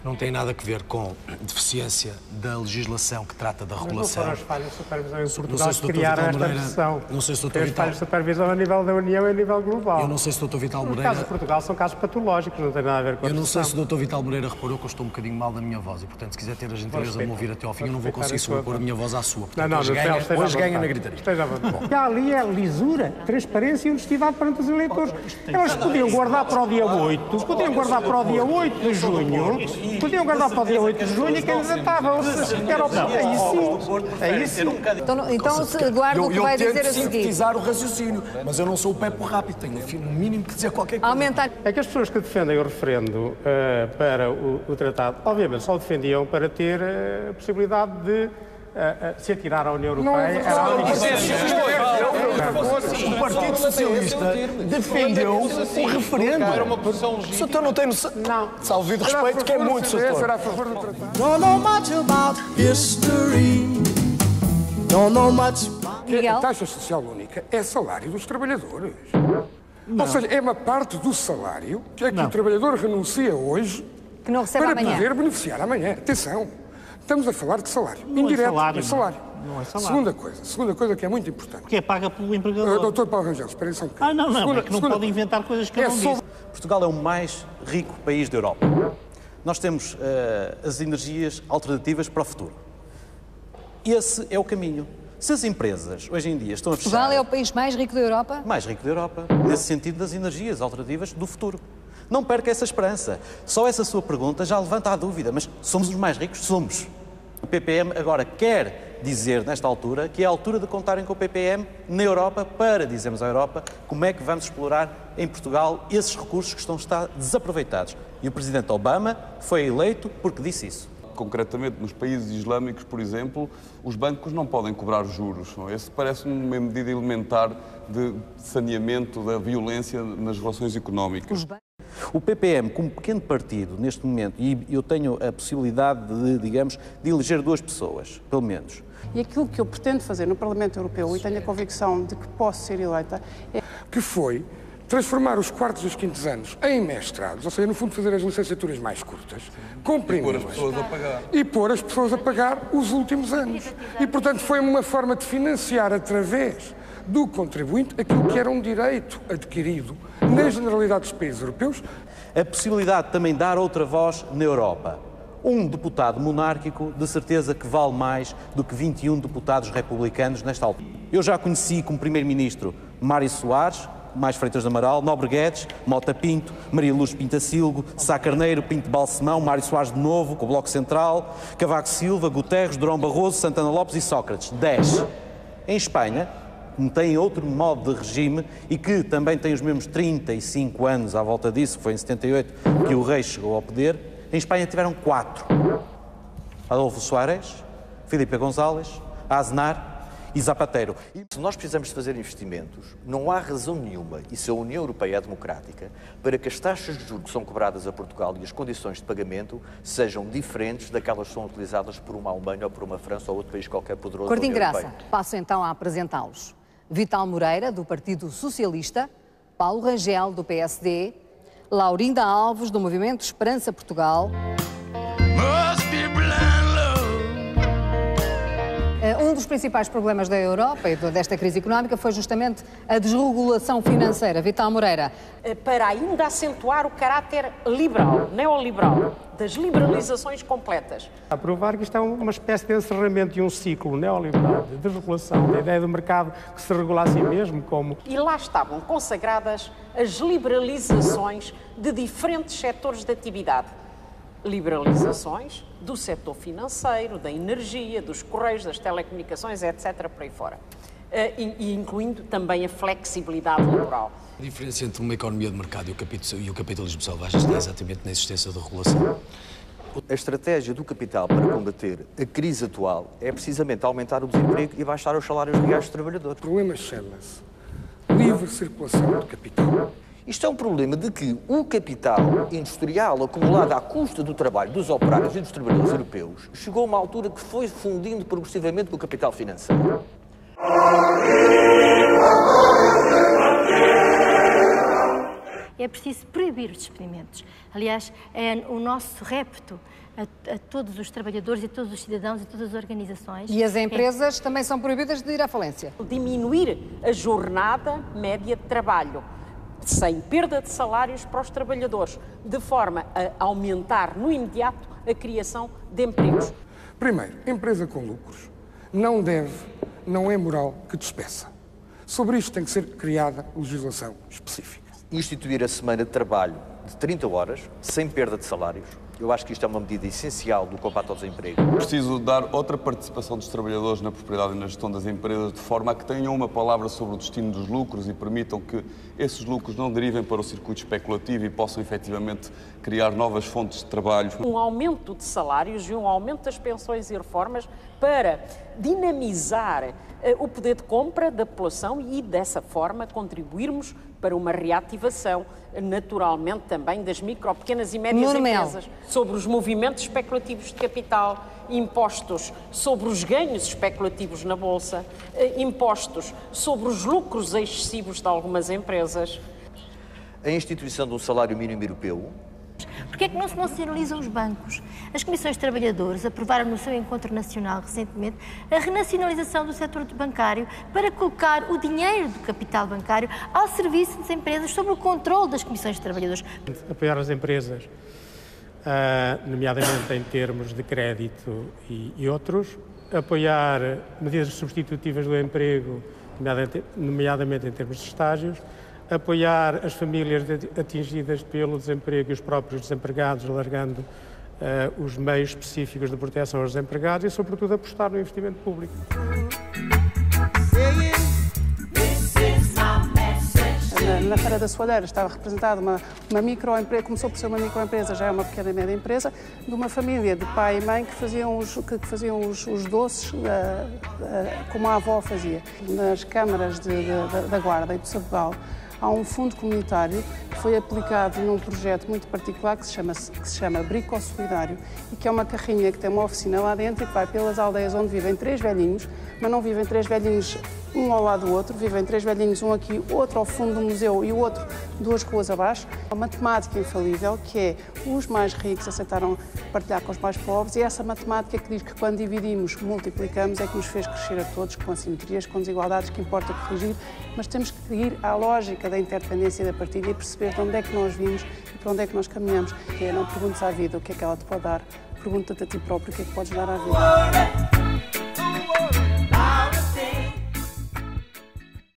não tem nada a ver com deficiência da legislação que trata da regulação. Não foram as falhas de supervisão em Portugal que criaram esta pressão. Não sei se o Dr. As falhas de supervisão a nível da União e a nível global. Eu não sei se o Dr. Vital Moreira... Os casos de Portugal são casos patológicos, não tem nada a ver com a Eu não sei se o Dr. Vital Moreira reparou que eu estou um bocadinho mal da minha voz e, portanto, se quiser ter a gentileza de me ouvir até ao fim, eu não vou conseguir sobrepor a minha voz à sua. Portanto, hoje ganha na gritaria. Esteja à vontade. E ali é lisura, transparência e honestidade perante os eleitores. Elas podiam guardar para o dia 8, podiam guardar para o dia 8 de junho, podiam guardar para o dia 8 de junho e candidatavam. É isso. Então guarda o que vai dizer a seguir. Eu tento sintetizar o raciocínio, mas eu não sou o Pepe Rápido, tenho no mínimo que dizer qualquer coisa. Aumentar. É que as pessoas que defendem o referendo para o tratado, obviamente, só o defendiam para ter a possibilidade de se atirar à União Europeia. O Partido Socialista defendeu o referendo. O Soutor não tem noção. Não. Salve de respeito, que é muito, Soutor. Será a favor do tratado. Don't know much about history. Don't know much. Miguel? A taxa social única é salário dos trabalhadores. Ou seja, é uma parte do salário que é que o trabalhador renuncia hoje Que não recebe para amanhã. poder beneficiar amanhã. Atenção, estamos a falar de salário. Não indireto, é salário, mas salário. Não é salário. Segunda coisa que é muito importante. Que é paga pelo empregador. Doutor Paulo Rangel, espera aí só um bocadinho. É que não pode inventar coisas que eu não disse. Portugal é o mais rico país da Europa. Nós temos as energias alternativas para o futuro. Esse é o caminho. Se as empresas, hoje em dia, estão a fechar... Portugal é o país mais rico da Europa? Mais rico da Europa, nesse sentido das energias alternativas do futuro. Não perca essa esperança. Só essa sua pergunta já levanta a dúvida. Mas somos os mais ricos? Somos. O PPM agora quer dizer, nesta altura, que é a altura de contarem com o PPM na Europa para dizermos à Europa como é que vamos explorar em Portugal esses recursos que estão desaproveitados. E o Presidente Obama foi eleito porque disse isso. Concretamente, nos países islâmicos, por exemplo, os bancos não podem cobrar juros. Esse parece-me uma medida elementar de saneamento da violência nas relações económicas. O PPM, como pequeno partido, neste momento, e eu tenho a possibilidade de, digamos, de eleger 2 pessoas, pelo menos. E aquilo que eu pretendo fazer no Parlamento Europeu, e tenho a convicção de que posso ser eleita, é... Que foi transformar os quartos e os quintos anos em mestrados, ou seja, no fundo fazer as licenciaturas mais curtas, comprimir-las e pôr as pessoas a pagar os últimos anos. E, portanto, foi uma forma de financiar através do contribuinte aquilo que era um direito adquirido na generalidade dos países europeus. A possibilidade de também dar outra voz na Europa. Um deputado monárquico, de certeza que vale mais do que 21 deputados republicanos nesta altura. Eu já conheci como primeiro-ministro Mário Soares, Mais Freitas de Amaral, Nobre Guedes, Mota Pinto, Maria Luz Pintacilgo, Sá Carneiro, Pinto Balsemão, Mário Soares de novo, com o Bloco Central, Cavaco Silva, Guterres, Durão Barroso, Santana Lopes e Sócrates. 10. Em Espanha, como tem outro modo de regime e que também tem os mesmos 35 anos à volta disso, que foi em 78 que o rei chegou ao poder, em Espanha tiveram 4. Adolfo Suárez, Filipe González, Aznar e Zapatero. Se nós precisamos de fazer investimentos, não há razão nenhuma, e se a União Europeia é democrática, para que as taxas de juros que são cobradas a Portugal e as condições de pagamento sejam diferentes daquelas que são utilizadas por uma Alemanha ou por uma França ou outro país qualquer poderoso da Cortinho União Graça, Europeia. passo então a apresentá-los. Vital Moreira, do Partido Socialista, Paulo Rangel, do PSD, Laurinda Alves, do Movimento Esperança Portugal. Um dos principais problemas da Europa e desta crise económica foi justamente a desregulação financeira. Vital Moreira. Para ainda acentuar o caráter liberal, neoliberal, das liberalizações completas. A provar que isto é uma espécie de encerramento de um ciclo neoliberal, de desregulação, da ideia do mercado que se regula a si mesmo como... E lá estavam consagradas as liberalizações de diferentes setores de atividade. Liberalizações do setor financeiro, da energia, dos correios, das telecomunicações, etc., por aí fora. E incluindo também a flexibilidade laboral. A diferença entre uma economia de mercado e o capitalismo selvagem está exatamente na existência da regulação. A estratégia do capital para combater a crise atual é precisamente aumentar o desemprego e baixar os salários reais dos trabalhadores. O problema chama-se livre circulação de capital. Isto é um problema de que o capital industrial acumulado à custa do trabalho dos operários e dos trabalhadores europeus chegou a uma altura que foi fundindo progressivamente com o capital financeiro. é preciso proibir os despedimentos. Aliás, é o nosso repto a todos os trabalhadores e a todos os cidadãos e todas as organizações. E as empresas também são proibidas de ir à falência. Diminuir a jornada média de trabalho, sem perda de salários para os trabalhadores, de forma a aumentar no imediato a criação de empregos. Primeiro, empresa com lucros não é moral que despeça. Sobre isto tem que ser criada legislação específica. Instituir a semana de trabalho de 30 horas, sem perda de salários. Eu acho que isto é uma medida essencial do combate ao desemprego. Preciso dar outra participação dos trabalhadores na propriedade e na gestão das empresas, de forma a que tenham uma palavra sobre o destino dos lucros e permitam que esses lucros não derivem para o circuito especulativo e possam efetivamente criar novas fontes de trabalho. Um aumento de salários e um aumento das pensões e reformas para dinamizar o poder de compra da população e, dessa forma, contribuirmos para uma reativação, naturalmente, também das micro, pequenas e médias empresas. Sobre os movimentos especulativos de capital, impostos sobre os ganhos especulativos na Bolsa, impostos sobre os lucros excessivos de algumas empresas. A instituição de um salário mínimo europeu. Porquê é que não se nacionalizam os bancos? As comissões de trabalhadores aprovaram no seu encontro nacional recentemente a renacionalização do setor bancário para colocar o dinheiro do capital bancário ao serviço das empresas sob o controle das comissões de trabalhadores. Apoiar as empresas, nomeadamente em termos de crédito e outros, apoiar medidas substitutivas do emprego, nomeadamente em termos de estágios, apoiar as famílias atingidas pelo desemprego e os próprios desempregados, alargando os meios específicos de proteção aos desempregados e, sobretudo, apostar no investimento público. Na Feira da Soalheira estava representada uma microempresa, começou por ser uma microempresa, já é uma pequena e média empresa, de uma família de pai e mãe que faziam os doces como a avó fazia. Nas câmaras da Guarda e do Sabedal, há um fundo comunitário que foi aplicado num projeto muito particular que se chama Brico Solidário e que é uma carrinha que tem uma oficina lá dentro e que vai pelas aldeias onde vivem 3 velhinhos, mas não vivem 3 velhinhos um ao lado do outro, vivem 3 velhinhos, um aqui, outro ao fundo do museu e o outro 2 ruas abaixo. É uma matemática infalível que é os mais ricos aceitaram partilhar com os mais pobres e essa matemática que diz que quando dividimos, multiplicamos, é que nos fez crescer a todos com assimetrias, com desigualdades que importa corrigir, mas temos que ir à lógica da interdependência e da partilha e perceber de onde é que nós vimos e para onde é que nós caminhamos. Que é, não perguntes à vida o que é que ela te pode dar, pergunta-te a ti próprio o que é que podes dar à vida.